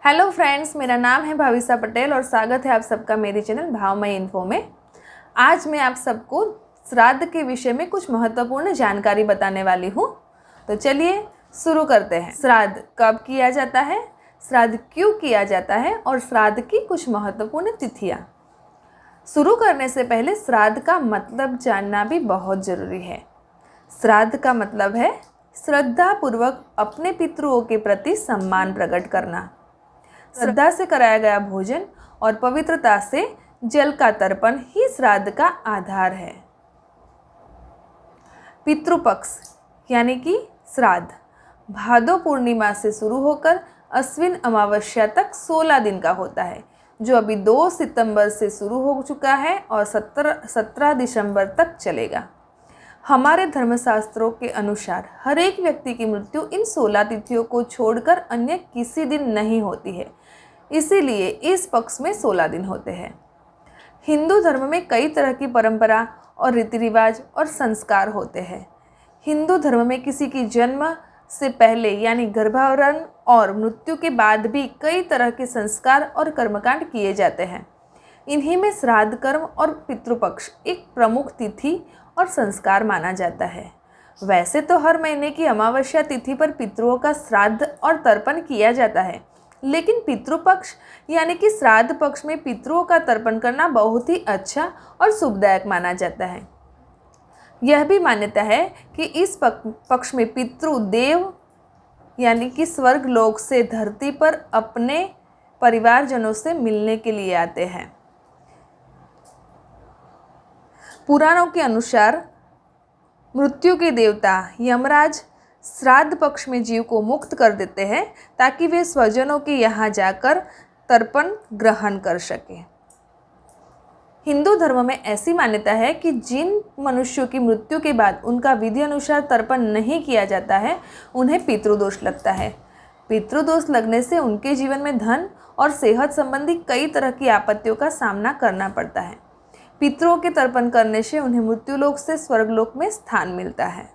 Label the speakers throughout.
Speaker 1: Hello friends, मेरा नाम है भाविसा पटेल और स्वागत है आप सबका मेरे चैनल भावमय इन्फो में। आज मैं आप सबको श्राद्ध के विषय में कुछ महत्वपूर्ण जानकारी बताने वाली हूँ। तो चलिए शुरू करते हैं। श्राद्ध कब किया जाता है, श्राद्ध क्यों किया जाता है और श्राद्ध की कुछ महत्वपूर्ण तिथियाँ। शुरू करने से पहले श्राद्ध का मतलब जानना भी बहुत ज़रूरी है। श्राद्ध का मतलब है श्रद्धापूर्वक अपने पितरों के प्रति सम्मान प्रकट करना। श्रद्धा से कराया गया भोजन और पवित्रता से जल का तर्पण ही श्राद्ध का आधार है। पितृपक्ष यानी कि श्राद्ध भादो पूर्णिमा से शुरू होकर अश्विन अमावस्या तक 16 दिन का होता है, जो अभी 2 सितंबर से शुरू हो चुका है और 17 दिसंबर तक चलेगा। हमारे धर्मशास्त्रों के अनुसार हर एक व्यक्ति की मृत्यु इन 16 तिथियों को छोड़कर अन्य किसी दिन नहीं होती है, इसीलिए इस पक्ष में 16 दिन होते हैं। हिंदू धर्म में कई तरह की परंपरा और रीति रिवाज और संस्कार होते हैं। हिंदू धर्म में किसी की जन्म से पहले यानी गर्भाधारण और मृत्यु के बाद भी कई तरह के संस्कार और कर्मकांड किए जाते हैं। इन्हीं में श्राद्ध कर्म और पितृपक्ष एक प्रमुख तिथि और संस्कार माना जाता है। वैसे तो हर महीने की अमावस्या तिथि पर पितरों का श्राद्ध और तर्पण किया जाता है, लेकिन पितृपक्ष यानी कि श्राद्ध पक्ष में पितरों का तर्पण करना बहुत ही अच्छा और शुभदायक माना जाता है। यह भी मान्यता है कि इस पक्ष में पितृ देव यानी कि स्वर्ग लोक से धरती पर अपने परिवारजनों से मिलने के लिए आते हैं। पुराणों के अनुसार मृत्यु के देवता यमराज श्राद्ध पक्ष में जीव को मुक्त कर देते हैं ताकि वे स्वजनों के यहाँ जाकर तर्पण ग्रहण कर सकें। हिंदू धर्म में ऐसी मान्यता है कि जिन मनुष्यों की मृत्यु के बाद उनका विधि अनुसार तर्पण नहीं किया जाता है, उन्हें पितृदोष लगता है। पितृदोष लगने से उनके जीवन में धन और सेहत संबंधी कई तरह की आपत्तियों का सामना करना पड़ता है। पितरों के तर्पण करने से उन्हें मृत्युलोक से स्वर्गलोक में स्थान मिलता है।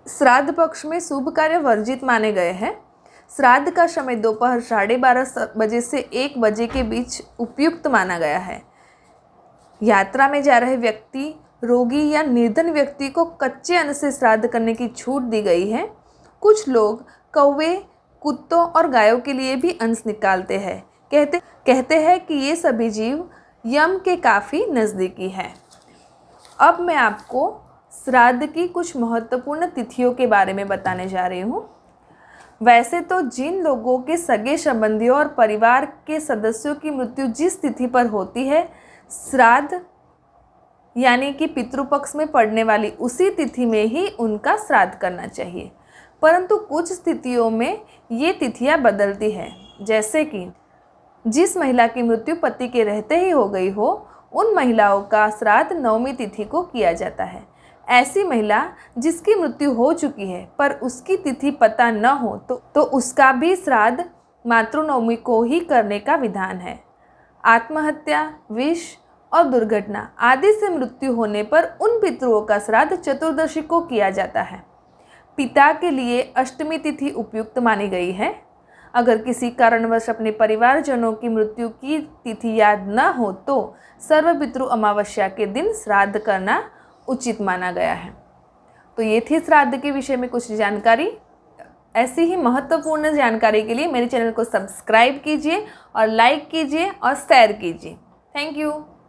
Speaker 1: श्राद्ध पक्ष में शुभ कार्य वर्जित माने गए हैं। श्राद्ध का समय दोपहर 12:30 बजे से 1 बजे के बीच उपयुक्त माना गया है। यात्रा में जा रहे व्यक्ति, रोगी या निर्धन व्यक्ति को कच्चे अन्न से श्राद्ध करने की छूट दी गई है। कुछ लोग कौवे, कुत्तों और गायों के लिए भी अंश निकालते हैं। कहते हैं कि ये सभी जीव यम के काफ़ी नज़दीकी हैं। अब मैं आपको श्राद्ध की कुछ महत्वपूर्ण तिथियों के बारे में बताने जा रही हूँ। वैसे तो जिन लोगों के सगे संबंधियों और परिवार के सदस्यों की मृत्यु जिस तिथि पर होती है, श्राद्ध यानी कि पितृपक्ष में पड़ने वाली उसी तिथि में ही उनका श्राद्ध करना चाहिए। परंतु कुछ स्थितियों में ये तिथियाँ बदलती हैं, जैसे कि जिस महिला की मृत्यु पति के रहते ही हो गई हो, उन महिलाओं का श्राद्ध 9वीं तिथि को किया जाता है। ऐसी महिला जिसकी मृत्यु हो चुकी है पर उसकी तिथि पता न हो तो उसका भी श्राद्ध मातृनवमी को ही करने का विधान है। आत्महत्या, विष और दुर्घटना आदि से मृत्यु होने पर उन पितरों का श्राद्ध चतुर्दशी को किया जाता है। पिता के लिए अष्टमी तिथि उपयुक्त मानी गई है। अगर किसी कारणवश अपने परिवारजनों की मृत्यु की तिथि याद न हो तो सर्वपितृ अमावस्या के दिन श्राद्ध करना उचित माना गया है। तो ये थी श्राद्ध के विषय में कुछ जानकारी। ऐसी ही महत्वपूर्ण जानकारी के लिए मेरे चैनल को सब्सक्राइब कीजिए और लाइक कीजिए और शेयर कीजिए। Thank you.